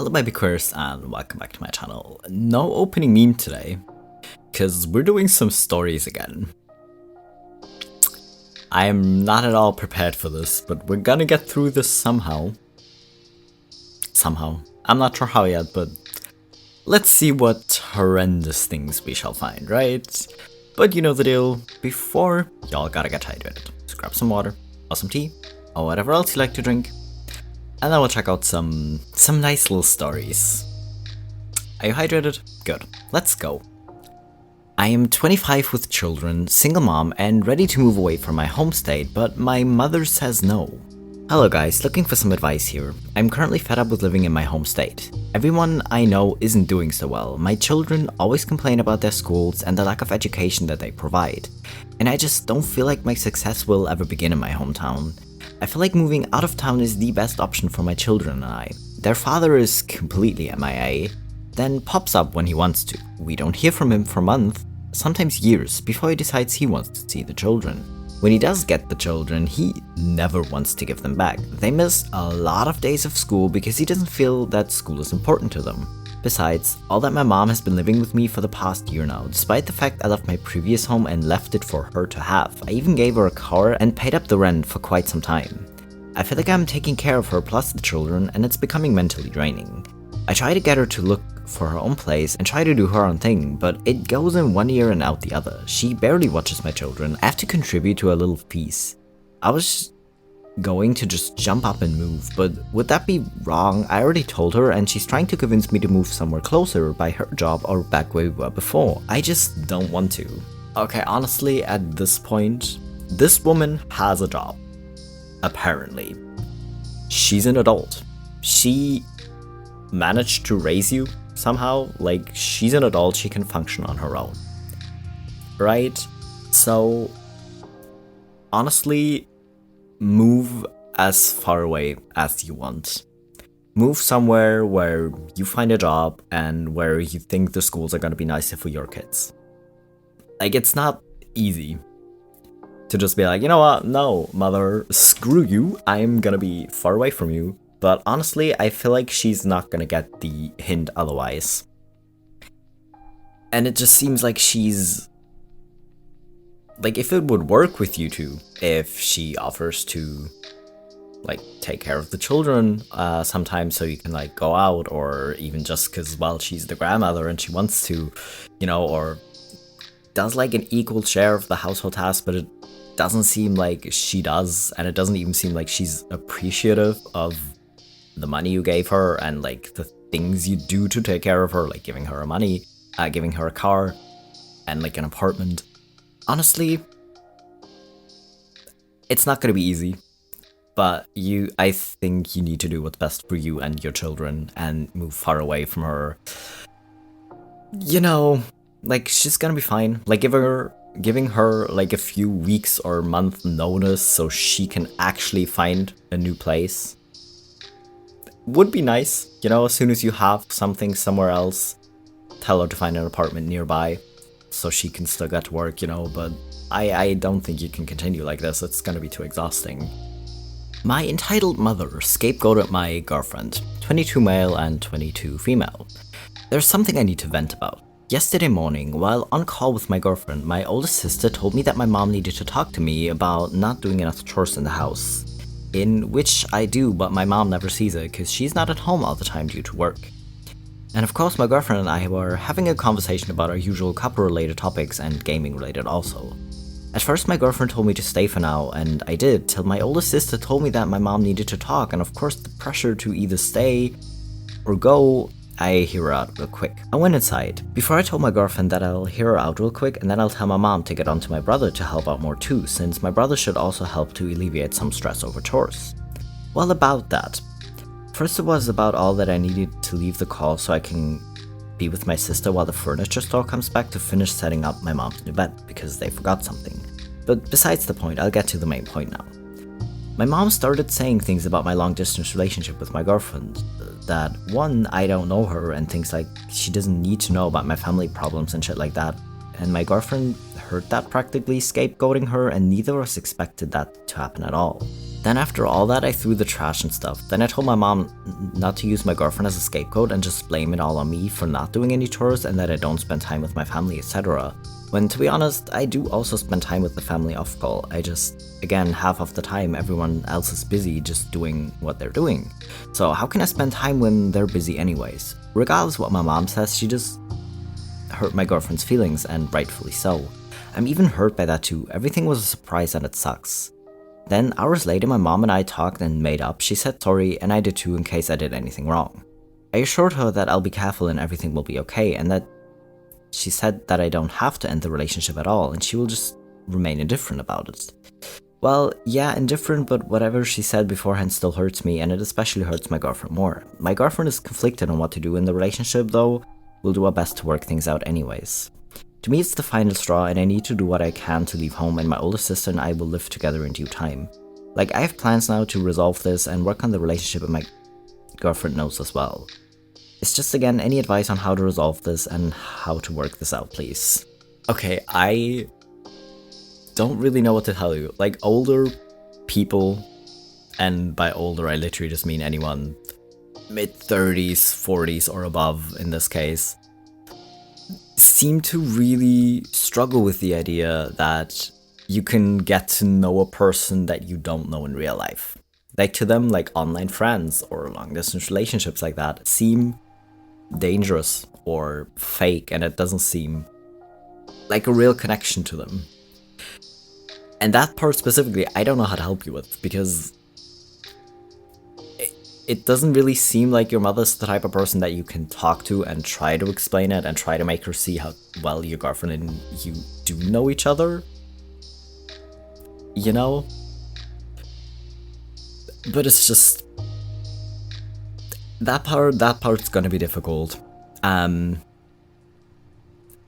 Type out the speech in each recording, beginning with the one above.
Hello BabyQueers and welcome back to my channel. No opening meme today, because we're doing some stories again. I am not at all prepared for this, but we're gonna get through this somehow. I'm not sure how yet, but let's see what horrendous things we shall find, right? But you know the deal, before y'all gotta get hydrated. So grab some water, or some tea, or whatever else you like to drink. And then we'll check out some nice little stories. Are you hydrated? Good. Let's go. I am 25 with children, single mom, and ready to move away from my home state, but my mother says no. Hello guys, looking for some advice here. I'm currently fed up with living in my home state. Everyone I know isn't doing so well. My children always complain about their schools and the lack of education that they provide. And I just don't feel like my success will ever begin in my hometown. I feel like moving out of town is the best option for my children and I. Their father is completely MIA, then pops up when he wants to. We don't hear from him for months, sometimes years, before he decides he wants to see the children. When he does get the children, he never wants to give them back. They miss a lot of days of school because he doesn't feel that school is important to them. Besides, all that my mom has been living with me for the past year now, despite the fact I left my previous home and left it for her to have. I even gave her a car and paid up the rent for quite some time. I feel like I'm taking care of her plus the children, and it's becoming mentally draining. I try to get her to look for her own place and try to do her own thing, but it goes in one ear and out the other. She barely watches my children. I have to contribute to a little piece. I was going to just jump up and move, but would that be wrong? I already told her and she's trying to convince me to move somewhere closer by her job or back where we were before. I just don't want to. Okay, honestly, at this point, this woman has a job. Apparently. She's an adult. She managed to raise you somehow. Like, she's an adult, she can function on her own. Right? So, honestly, move as far away as you want. Move somewhere where you find a job and where you think the schools are gonna be nicer for your kids. Like, it's not easy to just be like, you know what, no, mother, screw you, I'm gonna be far away from you. But honestly, I feel like she's not gonna get the hint otherwise. And it just seems like she's... like, if it would work with you two, if she offers to, like, take care of the children sometimes so you can, like, go out, or even just because, well, she's the grandmother and she wants to, you know, or does, like, an equal share of the household tasks, but it doesn't seem like she does, and it doesn't even seem like she's appreciative of the money you gave her and, like, the things you do to take care of her, like giving her money, giving her a car, and, like, an apartment. Honestly, it's not gonna be easy, but I think you need to do what's best for you and your children and move far away from her. You know, like, she's gonna be fine. Like, giving her like a few weeks or month notice so she can actually find a new place would be nice. You know, as soon as you have something somewhere else, tell her to find an apartment nearby so she can still get to work, you know, but I don't think you can continue like this. It's gonna be too exhausting. My entitled mother scapegoated my girlfriend, 22 male and 22 female. There's something I need to vent about. Yesterday morning, while on call with my girlfriend, my oldest sister told me that my mom needed to talk to me about not doing enough chores in the house. In which I do, but my mom never sees it because she's not at home all the time due to work. And of course my girlfriend and I were having a conversation about our usual couple-related topics and gaming-related also. At first my girlfriend told me to stay for now, and I did, till my oldest sister told me that my mom needed to talk, and of course the pressure to either stay or go, I hear her out real quick. I went inside. Before I told my girlfriend that I'll hear her out real quick and then I'll tell my mom to get on to my brother to help out more too, since my brother should also help to alleviate some stress over chores. Well, about that. First it was about all that I needed to leave the call so I can be with my sister while the furniture store comes back to finish setting up my mom's new bed because they forgot something. But besides the point, I'll get to the main point now. My mom started saying things about my long distance relationship with my girlfriend. That one, I don't know her and things like she doesn't need to know about my family problems and shit like that. and my girlfriend heard that practically scapegoating her, and neither of us expected that to happen at all. Then after all that, I threw the trash and stuff. Then I told my mom not to use my girlfriend as a scapegoat and just blame it all on me for not doing any chores and that I don't spend time with my family, etc. When, to be honest, I do also spend time with the family off call. I just, again, half of the time everyone else is busy just doing what they're doing. So how can I spend time when they're busy anyways? Regardless of what my mom says, she just hurt my girlfriend's feelings, and rightfully so. I'm even hurt by that too. Everything was a surprise and it sucks. Then, hours later, my mom and I talked and made up. She said sorry, and I did too in case I did anything wrong. I assured her that I'll be careful and everything will be okay, and that she said that I don't have to end the relationship at all, and she will just remain indifferent about it. Well, yeah, indifferent, but whatever she said beforehand still hurts me, and it especially hurts my girlfriend more. My girlfriend is conflicted on what to do in the relationship, though we'll do our best to work things out anyways. To me, it's the final straw, and I need to do what I can to leave home, and my older sister and I will live together in due time. Like, I have plans now to resolve this and work on the relationship, and my girlfriend knows as well. It's just, again, any advice on how to resolve this and how to work this out, please. Okay, I don't really know what to tell you. Like, older people, and by older I literally just mean anyone mid-30s, 40s or above in this case, seem to really struggle with the idea that you can get to know a person that you don't know in real life. Like, to them, like, online friends or long-distance relationships like that seem dangerous or fake, and it doesn't seem like a real connection to them. And that part specifically, I don't know how to help you with, because it doesn't really seem like your mother's the type of person that you can talk to and try to explain it and try to make her see how well your girlfriend and you do know each other. You know? But it's just... That part's gonna be difficult. And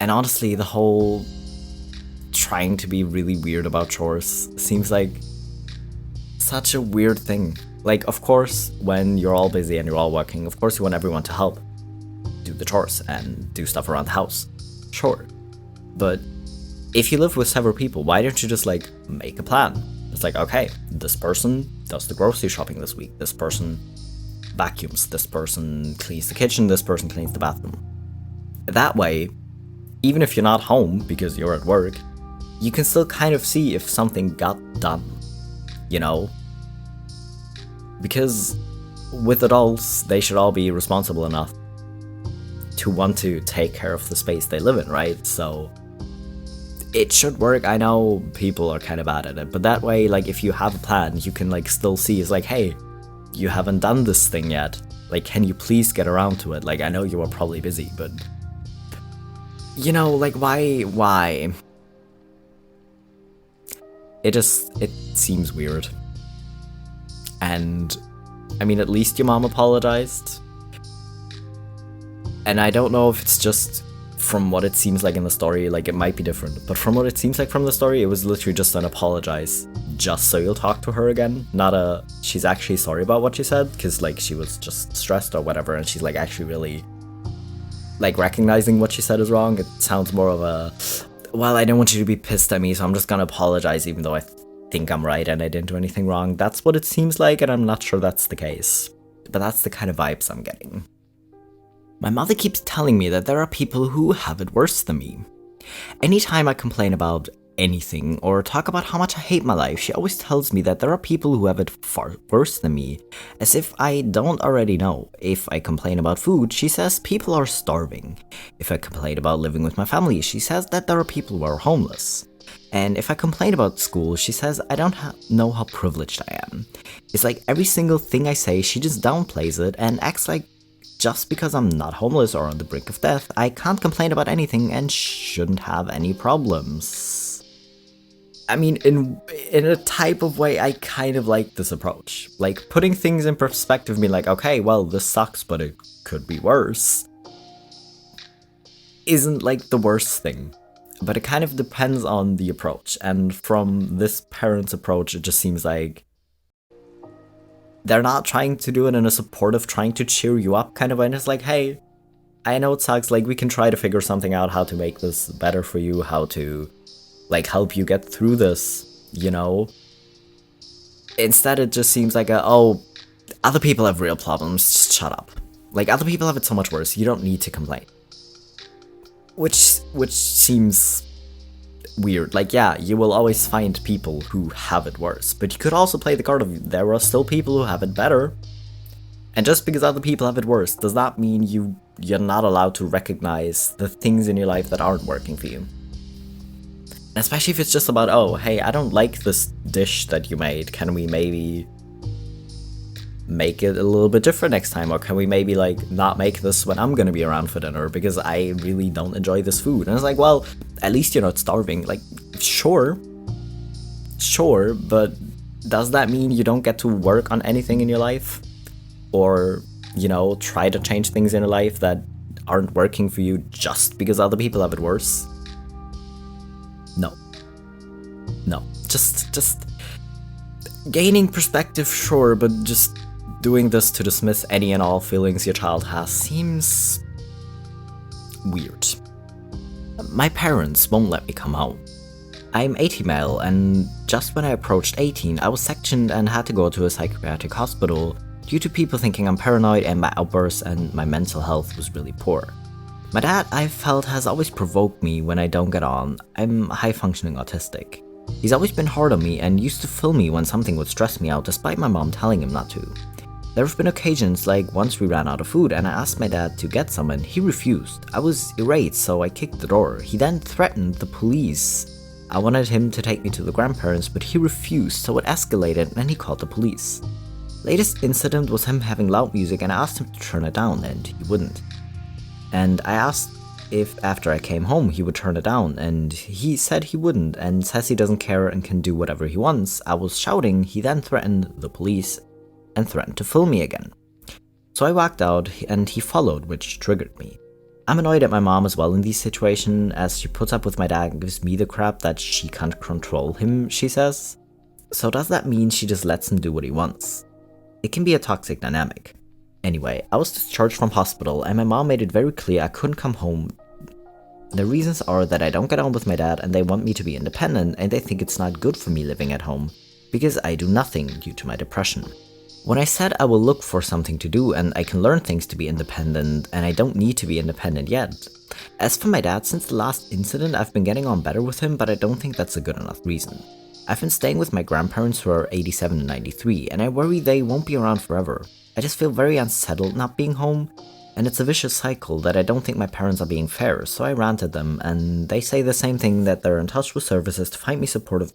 honestly, the whole trying to be really weird about chores seems like such a weird thing. Like, of course, when you're all busy and you're all working, of course you want everyone to help do the chores and do stuff around the house. Sure. But if you live with several people, why don't you just, like, make a plan? It's like, okay, this person does the grocery shopping this week, this person vacuums, this person cleans the kitchen, this person cleans the bathroom. That way, even if you're not home because you're at work, you can still kind of see if something got done, you know? Because with adults, they should all be responsible enough to want to take care of the space they live in, right? So it should work. I know people are kind of bad at it, but that way, like, if you have a plan, you can, like, still see, it's like, hey, you haven't done this thing yet. Like, can you please get around to it? Like, I know you are probably busy, but, you know, like, why? It seems weird. And, I mean, at least your mom apologized. And I don't know if it's just from what it seems like in the story, like, it might be different. But from what it seems like from the story, it was literally just an apologize, just so you'll talk to her again. Not a, she's actually sorry about what she said, because, like, she was just stressed or whatever, and she's, like, actually really, like, recognizing what she said is wrong. It sounds more of a, well, I don't want you to be pissed at me, so I'm just gonna apologize even though I think I'm right and I didn't do anything wrong. That's what it seems like, and I'm not sure that's the case. But that's the kind of vibes I'm getting. My mother keeps telling me that there are people who have it worse than me. Anytime I complain about anything or talk about how much I hate my life, she always tells me that there are people who have it far worse than me, as if I don't already know. If I complain about food, she says people are starving. If I complain about living with my family, she says that there are people who are homeless. And if I complain about school, she says I don't know how privileged I am. It's like every single thing I say, she just downplays it and acts like just because I'm not homeless or on the brink of death, I can't complain about anything and shouldn't have any problems. I mean, in a type of way, I kind of like this approach. Like, putting things in perspective, being like, okay, well, this sucks, but it could be worse, isn't, like, the worst thing. But it kind of depends on the approach. And from this parent's approach, it just seems like they're not trying to do it in a supportive, trying to cheer you up kind of way. And it's like, hey, I know it sucks, like, we can try to figure something out, how to make this better for you, how to, like, help you get through this, you know? Instead, it just seems like oh, other people have real problems, just shut up. Like, other people have it so much worse, you don't need to complain. Which seems weird. Like, yeah, you will always find people who have it worse, but you could also play the card of there are still people who have it better. And just because other people have it worse, does that mean you're not allowed to recognize the things in your life that aren't working for you? Especially if it's just about, oh, hey, I don't like this dish that you made. Can we maybe make it a little bit different next time? Or can we maybe, like, not make this when I'm gonna be around for dinner because I really don't enjoy this food? And it's like, well, at least you're not starving. Like, sure, but does that mean you don't get to work on anything in your life? Or, you know, try to change things in your life that aren't working for you just because other people have it worse? No. Just gaining perspective, sure, but just doing this to dismiss any and all feelings your child has seems weird. My parents won't let me come home. I'm 80 male, and just when I approached 18, I was sectioned and had to go to a psychiatric hospital due to people thinking I'm paranoid and my outbursts and my mental health was really poor. My dad, I've felt, has always provoked me when I don't get on. I'm high-functioning autistic. He's always been hard on me and used to film me when something would stress me out despite my mom telling him not to. There have been occasions like once we ran out of food and I asked my dad to get some and he refused. I was irate, so I kicked the door. He then threatened the police. I wanted him to take me to the grandparents, but he refused, so it escalated and he called the police. Latest incident was him having loud music and I asked him to turn it down and he wouldn't. And I asked if after I came home he would turn it down and he said he wouldn't and says he doesn't care and can do whatever he wants. I was shouting, he then threatened the police and threatened to film me again. So I walked out and he followed, which triggered me. I'm annoyed at my mom as well in these situations as she puts up with my dad and gives me the crap that she can't control him, she says. So does that mean she just lets him do what he wants? It can be a toxic dynamic. Anyway, I was discharged from hospital and my mom made it very clear I couldn't come home. The reasons are that I don't get on with my dad and they want me to be independent and they think it's not good for me living at home because I do nothing due to my depression. When I said I will look for something to do and I can learn things to be independent and I don't need to be independent yet. As for my dad, since the last incident I've been getting on better with him, but I don't think that's a good enough reason. I've been staying with my grandparents who are 87 and 93 and I worry they won't be around forever. I just feel very unsettled not being home, and it's a vicious cycle that I don't think my parents are being fair, so I rant at them and they say the same thing, that they're in touch with services to find me supportive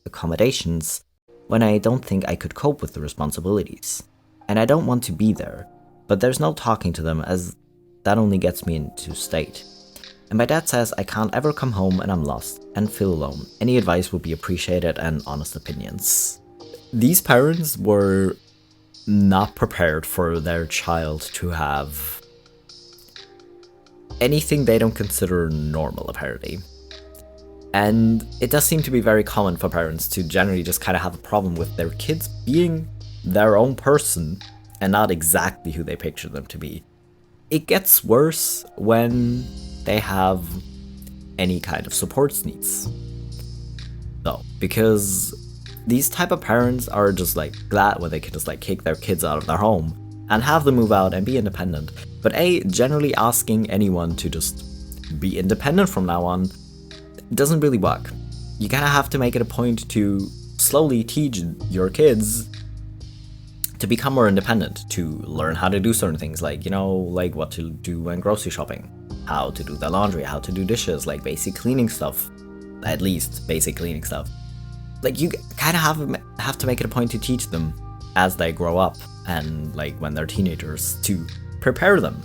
accommodations when I don't think I could cope with the responsibilities. And I don't want to be there, but there's no talking to them as that only gets me into state. And my dad says I can't ever come home and I'm lost and feel alone. Any advice would be appreciated and honest opinions. These parents were not prepared for their child to have anything they don't consider normal, apparently. And it does seem to be very common for parents to generally just kind of have a problem with their kids being their own person and not exactly who they picture them to be. It gets worse when they have any kind of support needs, though, because these type of parents are just like glad when they can just like kick their kids out of their home and have them move out and be independent. But generally asking anyone to just be independent from now on doesn't really work. You kind of have to make it a point to slowly teach your kids to become more independent, to learn how to do certain things, like, you know, like what to do when grocery shopping, how to do their laundry, how to do dishes, like basic cleaning stuff, at least basic cleaning stuff. Like, you kind of have to make it a point to teach them as they grow up and like when they're teenagers, to prepare them.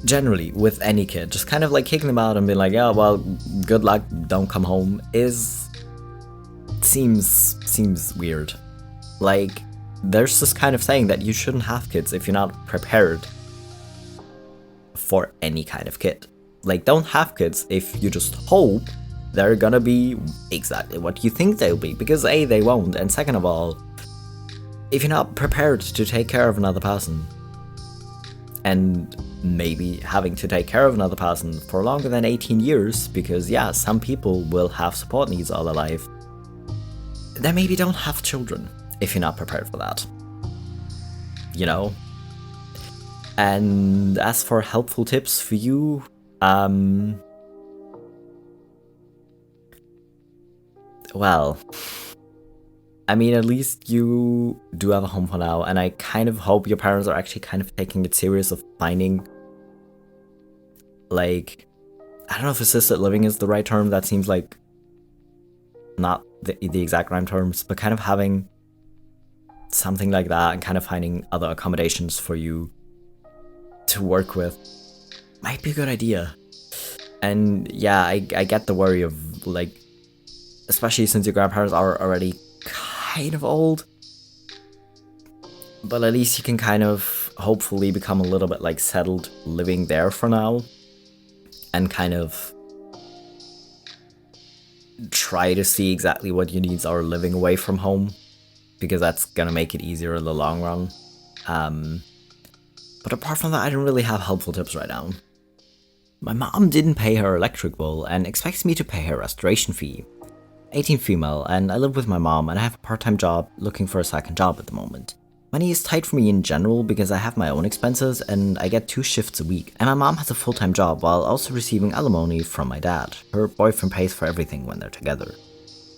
Generally, with any kid, just kind of like kicking them out and being like, yeah, well, good luck, don't come home, seems weird. Like, there's this kind of saying that you shouldn't have kids if you're not prepared for any kind of kid. Like, don't have kids if you just hope they're gonna be exactly what you think they'll be, because A, they won't, and second of all, if you're not prepared to take care of another person, and maybe having to take care of another person for longer than 18 years, because yeah, some people will have support needs all their life, then maybe don't have children if you're not prepared for that. You know? And as for helpful tips for you, well, I mean, at least you do have a home for now, and I kind of hope your parents are actually kind of taking it serious of finding, like, I don't know if assisted living is the right term, that seems like not the exact right terms, but kind of having something like that and kind of finding other accommodations for you to work with might be a good idea. And yeah, I get the worry of, like, especially since your grandparents are already kind of old, but at least you can kind of hopefully become a little bit like settled living there for now and kind of try to see exactly what your needs are living away from home, because that's gonna make it easier in the long run. But apart from that, I don't really have helpful tips right now. My mom didn't pay her electric bill and expects me to pay her restoration fee. 18 female, and I live with my mom, and I have a part-time job looking for a second job at the moment. Money is tight for me in general because I have my own expenses and I get 2 shifts a week, and my mom has a full-time job while also receiving alimony from my dad. Her boyfriend pays for everything when they're together.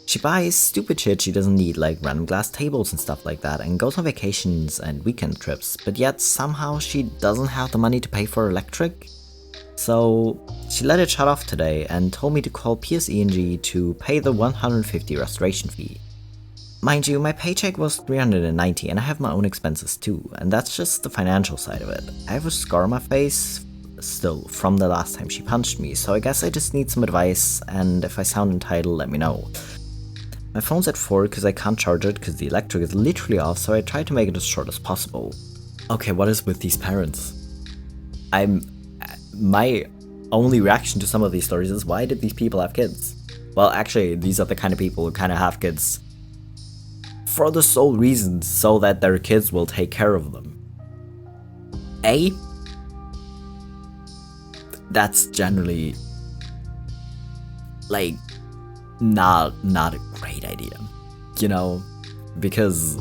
She buys stupid shit she doesn't need, like random glass tables and stuff like that, and goes on vacations and weekend trips, but yet somehow she doesn't have the money to pay for electric. So she let it shut off today and told me to call PSE&G to pay the 150 restoration fee. Mind you, my paycheck was 390 and I have my own expenses too, and that's just the financial side of it. I have a scar on my face still from the last time she punched me, so I guess I just need some advice, and if I sound entitled, let me know. My phone's at 4 because I can't charge it because the electric is literally off, so I tried to make it as short as possible. Okay, what is with these parents? My only reaction to some of these stories is, why did these people have kids? Well, actually, these are the kind of people who kind of have kids for the sole reason so that their kids will take care of them. That's generally, like, not a great idea, you know, because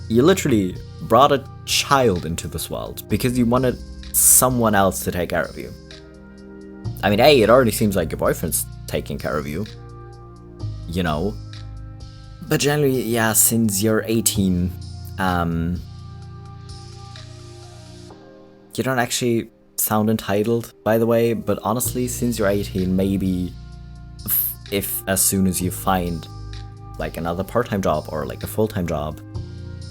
you literally brought a child into this world because you wanted someone else to take care of you. I mean, it already seems like your boyfriend's taking care of you, you know, but generally, yeah, since you're 18, you don't actually sound entitled, by the way, but honestly, since you're 18, maybe if as soon as you find like another part-time job or like a full-time job,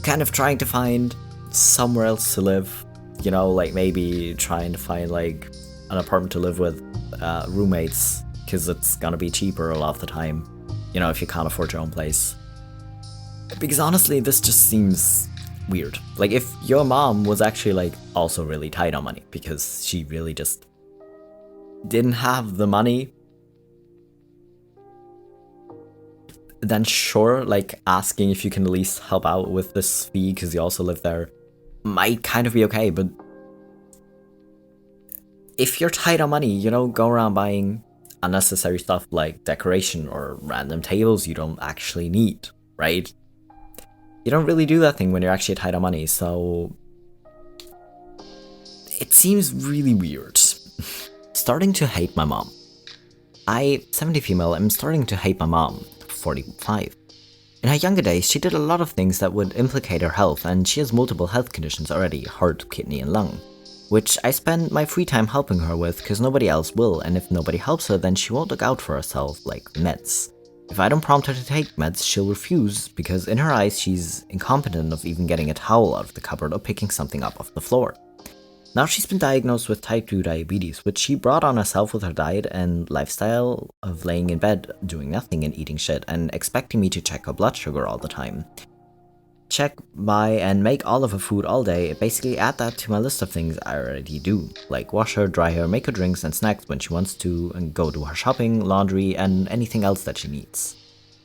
kind of trying to find somewhere else to live, you know, like maybe trying to find like an apartment to live with roommates, because it's gonna be cheaper a lot of the time, you know, if you can't afford your own place. Because honestly, this just seems weird. Like, if your mom was actually like also really tight on money because she really just didn't have the money, then sure, like asking if you can at least help out with this fee because you also live there might kind of be okay, but if you're tight on money, you don't go around buying unnecessary stuff like decoration or random tables you don't actually need, right? You don't really do that thing when you're actually tight on money, so it seems really weird. Starting to hate my mom. 70 female, am starting to hate my mom, 45. In her younger days, she did a lot of things that would implicate her health, and she has multiple health conditions already, heart, kidney, and lung, which I spend my free time helping her with because nobody else will, and if nobody helps her, then she won't look out for herself, like meds. If I don't prompt her to take meds, she'll refuse, because in her eyes she's incompetent of even getting a towel out of the cupboard or picking something up off the floor. Now she's been diagnosed with type 2 diabetes, which she brought on herself with her diet and lifestyle of laying in bed, doing nothing and eating shit, and expecting me to check her blood sugar all the time. Check, buy, and make all of her food all day, basically add that to my list of things I already do, like wash her, dry her, make her drinks and snacks when she wants to, and go do her shopping, laundry, and anything else that she needs.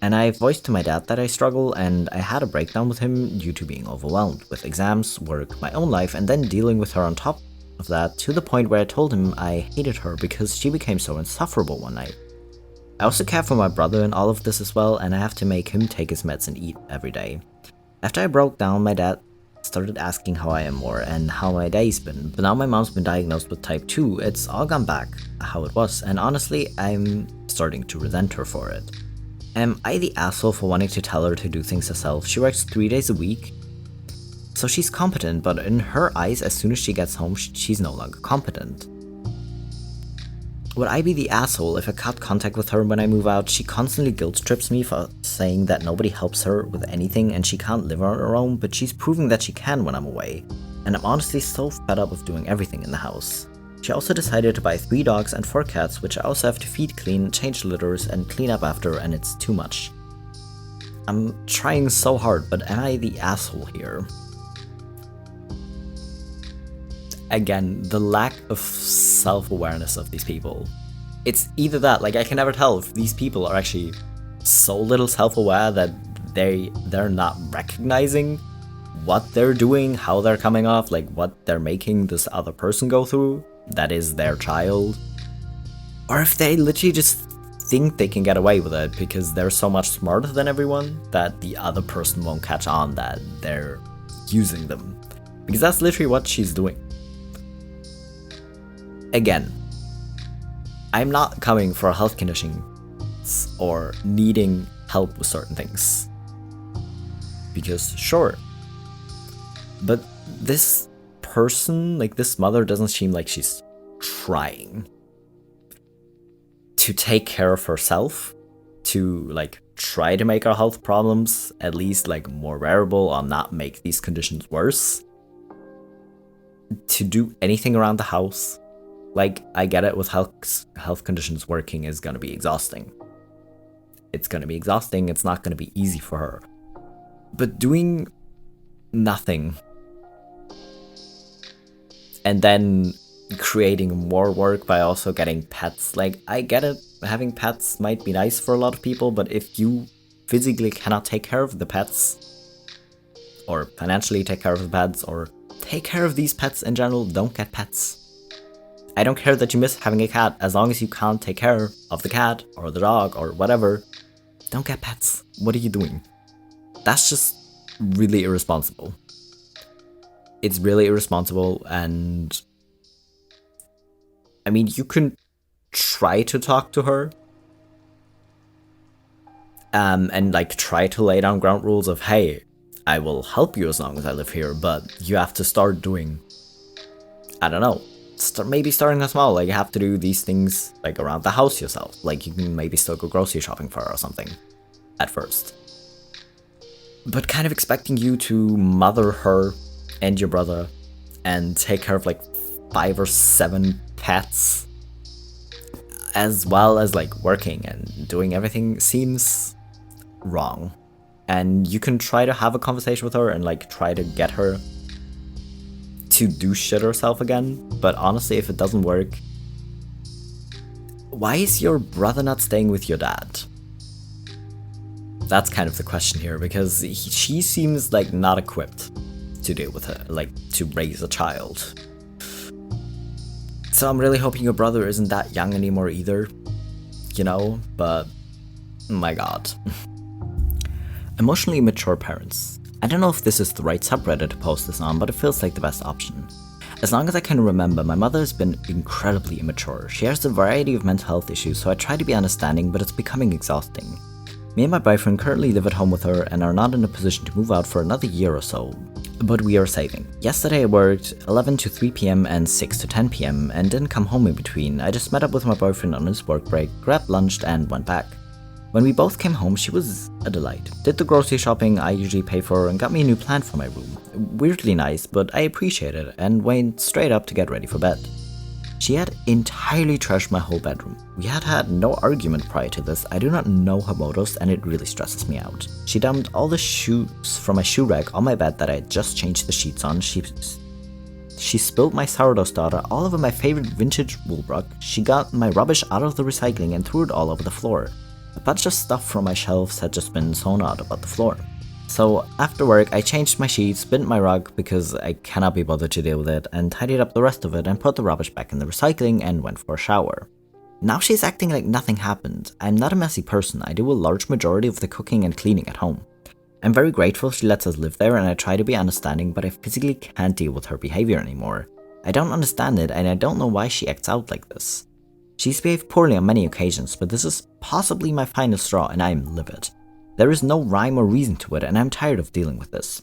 And I voiced to my dad that I struggle, and I had a breakdown with him due to being overwhelmed with exams, work, my own life, and then dealing with her on top of that, to the point where I told him I hated her because she became so insufferable one night. I also care for my brother in all of this as well, and I have to make him take his meds and eat every day. After I broke down, my dad started asking how I am more and how my day's been, but now my mom's been diagnosed with type 2, it's all gone back how it was, and honestly, I'm starting to resent her for it. Am I the asshole for wanting to tell her to do things herself? She works 3 days a week, so she's competent, but in her eyes, as soon as she gets home, she's no longer competent. Would I be the asshole if I cut contact with her when I move out? She constantly guilt trips me for saying that nobody helps her with anything and she can't live on her own, but she's proving that she can when I'm away, and I'm honestly so fed up with doing everything in the house. She also decided to buy 3 dogs and 4 cats, which I also have to feed, clean, change litters, and clean up after, and it's too much. I'm trying so hard, but am I the asshole here? Again, the lack of self-awareness of these people. It's either that, like I can never tell if these people are actually so little self-aware that they're not recognizing what they're doing, how they're coming off, like what they're making this other person go through, that is their child. Or if they literally just think they can get away with it because they're so much smarter than everyone that the other person won't catch on that they're using them. Because that's literally what she's doing. Again, I'm not coming for health conditions or needing help with certain things. Because sure, but this person, like this mother, doesn't seem like she's trying to take care of herself, to like try to make her health problems at least like more bearable or not make these conditions worse, to do anything around the house. Like, I get it, with health conditions, working is gonna be exhausting. It's gonna be exhausting, it's not gonna be easy for her. But doing nothing and then creating more work by also getting pets, like, I get it, having pets might be nice for a lot of people, but if you physically cannot take care of the pets, or financially take care of the pets, or take care of these pets in general, don't get pets. I don't care that you miss having a cat, as long as you can't take care of the cat or the dog or whatever, don't get pets. What are you doing? That's just really irresponsible. It's really irresponsible, and I mean, you can try to talk to her and like try to lay down ground rules of, hey, I will help you as long as I live here, but you have to start doing, I don't know, maybe starting small, like you have to do these things like around the house yourself. Like you can maybe still go grocery shopping for her or something at first. But kind of expecting you to mother her and your brother and take care of like 5 or 7 pets, as well as like working and doing everything, seems wrong. And you can try to have a conversation with her and like try to get her to do shit herself again, but honestly, if it doesn't work, why is your brother not staying with your dad? That's kind of the question here, because she seems like not equipped to deal with her, like to raise a child. So I'm really hoping your brother isn't that young anymore either, you know, but my god. Emotionally immature parents. I don't know if this is the right subreddit to post this on, but it feels like the best option. As long as I can remember, my mother has been incredibly immature. She has a variety of mental health issues, so I try to be understanding, but it's becoming exhausting. Me and my boyfriend currently live at home with her and are not in a position to move out for another year or so, but we are saving. Yesterday I worked 11 to 3 PM and 6 to 10 PM and didn't come home in between. I just met up with my boyfriend on his work break, grabbed lunch and went back. When we both came home, she was a delight. Did the grocery shopping I usually pay for and got me a new plant for my room. Weirdly nice, but I appreciate it, and went straight up to get ready for bed. She had entirely trashed my whole bedroom. We had no argument prior to this. I do not know her motives, and it really stresses me out. She dumped all the shoes from my shoe rack on my bed that I had just changed the sheets on. She spilled my sourdough starter all over my favorite vintage wool rug. She got my rubbish out of the recycling and threw it all over the floor. A bunch of stuff from my shelves had just been thrown out about the floor. So after work, I changed my sheets, bent my rug because I cannot be bothered to deal with it, and tidied up the rest of it and put the rubbish back in the recycling and went for a shower. Now she's acting like nothing happened. I'm not a messy person, I do a large majority of the cooking and cleaning at home. I'm very grateful she lets us live there and I try to be understanding, but I physically can't deal with her behavior anymore. I don't understand it and I don't know why she acts out like this. She's behaved poorly on many occasions, but this is possibly my final straw and I am livid. There is no rhyme or reason to it and I'm tired of dealing with this.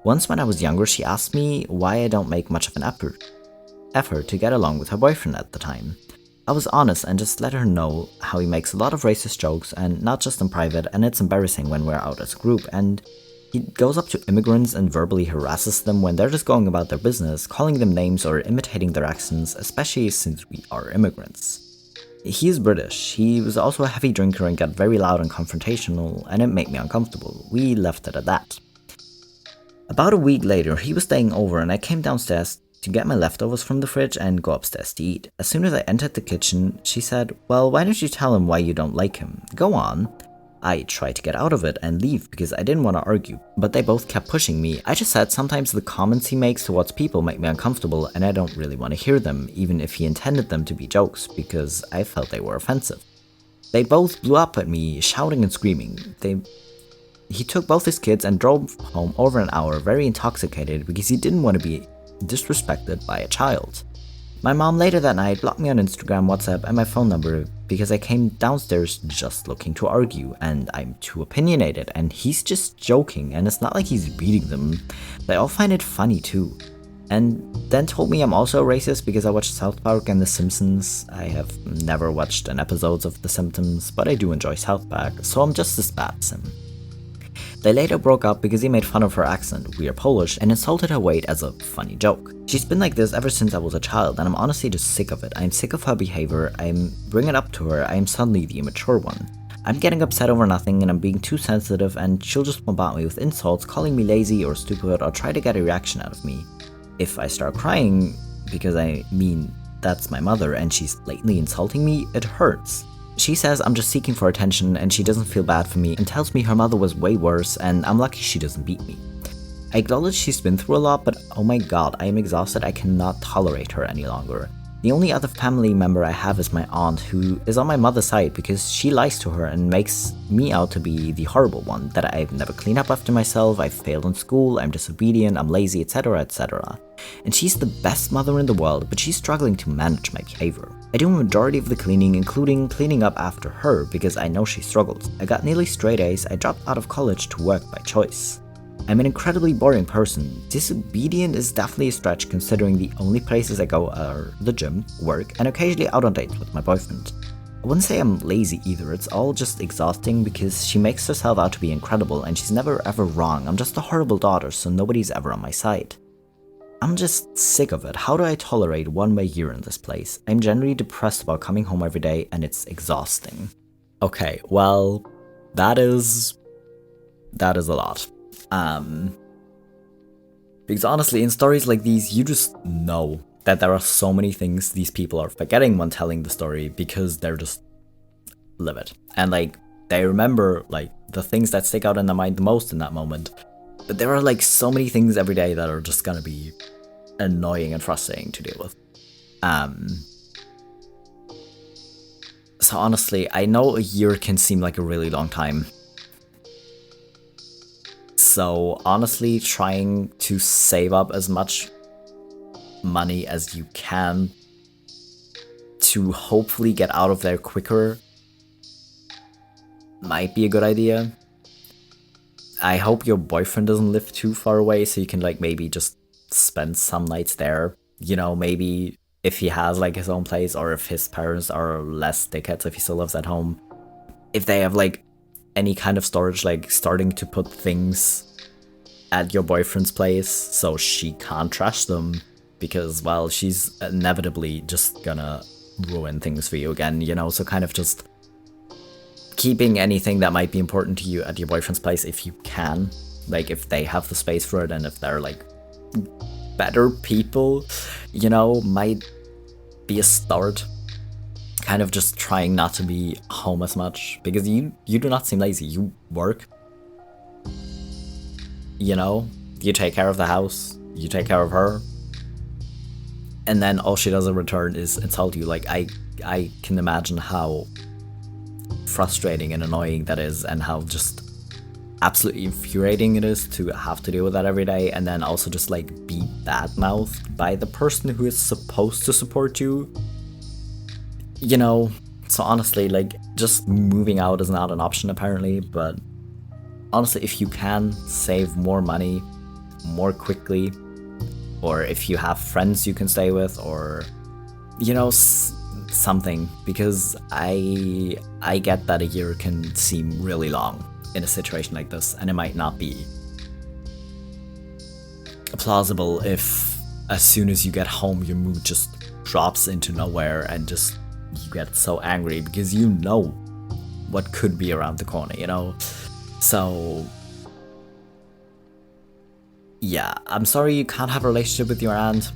Once when I was younger, she asked me why I don't make much of an effort to get along with her boyfriend at the time. I was honest and just let her know how he makes a lot of racist jokes and not just in private, and it's embarrassing when we're out as a group, and he goes up to immigrants and verbally harasses them when they're just going about their business, calling them names or imitating their accents, especially since we are immigrants. He is British, he was also a heavy drinker and got very loud and confrontational, and it made me uncomfortable. We left it at that. About a week later, he was staying over and I came downstairs to get my leftovers from the fridge and go upstairs to eat. As soon as I entered the kitchen, she said, "Well, why don't you tell him why you don't like him? Go on." I tried to get out of it and leave because I didn't want to argue, but they both kept pushing me. I just said sometimes the comments he makes towards people make me uncomfortable and I don't really want to hear them, even if he intended them to be jokes, because I felt they were offensive. They both blew up at me, shouting and screaming. He took both his kids and drove home over an hour very intoxicated because he didn't want to be disrespected by a child. My mom later that night blocked me on Instagram, WhatsApp, and my phone number because I came downstairs just looking to argue, and I'm too opinionated, and he's just joking, and it's not like he's beating them. They all find it funny too. And then told me I'm also a racist because I watched South Park and The Simpsons. I have never watched an episode of The Simpsons, but I do enjoy South Park, so I'm just as bad as him. They later broke up because he made fun of her accent, we are Polish, and insulted her weight as a funny joke. She's been like this ever since I was a child, and I'm honestly just sick of it. I'm sick of her behavior, I'm bringing it up to her, I am suddenly the immature one. I'm getting upset over nothing and I'm being too sensitive, and she'll just bombard me with insults, calling me lazy or stupid or try to get a reaction out of me. If I start crying, because that's my mother and she's blatantly insulting me, it hurts. She says I'm just seeking for attention and she doesn't feel bad for me and tells me her mother was way worse and I'm lucky she doesn't beat me. I acknowledge she's been through a lot, but oh my god, I am exhausted, I cannot tolerate her any longer. The only other family member I have is my aunt, who is on my mother's side because she lies to her and makes me out to be the horrible one, that I've never cleaned up after myself, I've failed in school, I'm disobedient, I'm lazy, etc, etc. And she's the best mother in the world, but she's struggling to manage my behavior. I do a majority of the cleaning, including cleaning up after her, because I know she struggles. I got nearly straight A's, I dropped out of college to work by choice. I'm an incredibly boring person. Disobedient is definitely a stretch considering the only places I go are the gym, work, and occasionally out on dates with my boyfriend. I wouldn't say I'm lazy either, it's all just exhausting because she makes herself out to be incredible and she's never ever wrong. I'm just a horrible daughter, so nobody's ever on my side. I'm just sick of it. How do I tolerate 1 more year in this place? I'm generally depressed about coming home every day and it's exhausting. Okay, well, that is a lot. Because honestly, in stories like these, you just know that there are so many things these people are forgetting when telling the story because they're just livid. And like, they remember like the things that stick out in their mind the most in that moment. But there are like so many things every day that are just gonna be annoying and frustrating to deal with. So honestly, I know a year can seem like a really long time. So honestly, trying to save up as much money as you can to hopefully get out of there quicker might be a good idea. I hope your boyfriend doesn't live too far away so you can like maybe just spend some nights there. You know, maybe if he has like his own place or if his parents are less dickheads if he still lives at home. If they have like any kind of storage, like starting to put things at your boyfriend's place so she can't trash them because, well, she's inevitably just gonna ruin things for you again, you know, so kind of just keeping anything that might be important to you at your boyfriend's place if you can, like if they have the space for it and if they're like better people, you know, might be a start. Kind of just trying not to be home as much because you do not seem lazy, you work. You know, you take care of the house, you take care of her, and then all she does in return is insult you. Like, I can imagine how frustrating and annoying that is, and how just absolutely infuriating it is to have to deal with that every day, and then also just like be bad-mouthed by the person who is supposed to support you. You know, so honestly, like, just moving out is not an option apparently, but honestly, if you can save more money more quickly, or if you have friends you can stay with, or, you know, something, because I get that a year can seem really long in a situation like this, and it might not be plausible if as soon as you get home your mood just drops into nowhere and just you get so angry because you know what could be around the corner, you know? So yeah, I'm sorry you can't have a relationship with your aunt,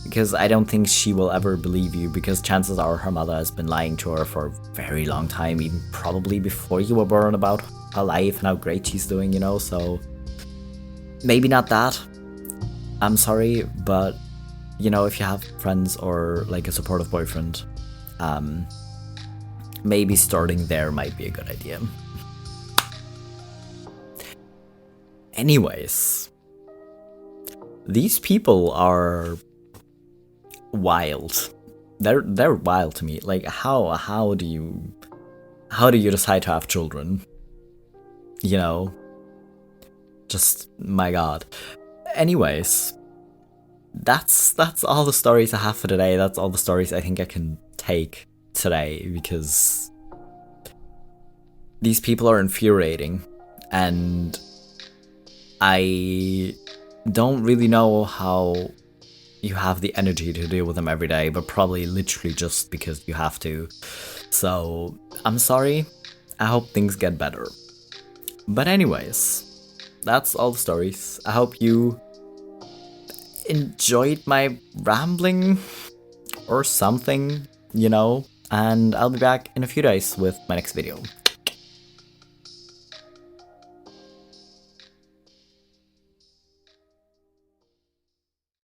because I don't think she will ever believe you, because chances are her mother has been lying to her for a very long time, even probably before you were born, about her life and how great she's doing, you know? So maybe not that. I'm sorry, but, you know, if you have friends or like a supportive boyfriend, maybe starting there might be a good idea. Anyways, these people are wild. They're wild to me. Like, how do you decide to have children? You know, just my god. Anyways, that's all the stories I have for today. That's all the stories I think I can take today, because these people are infuriating, and I don't really know how you have the energy to deal with them every day, but probably literally just because you have to. So I'm sorry. I hope things get better. But anyways, that's all the stories. I hope you enjoyed my rambling or something, you know, and I'll be back in a few days with my next video.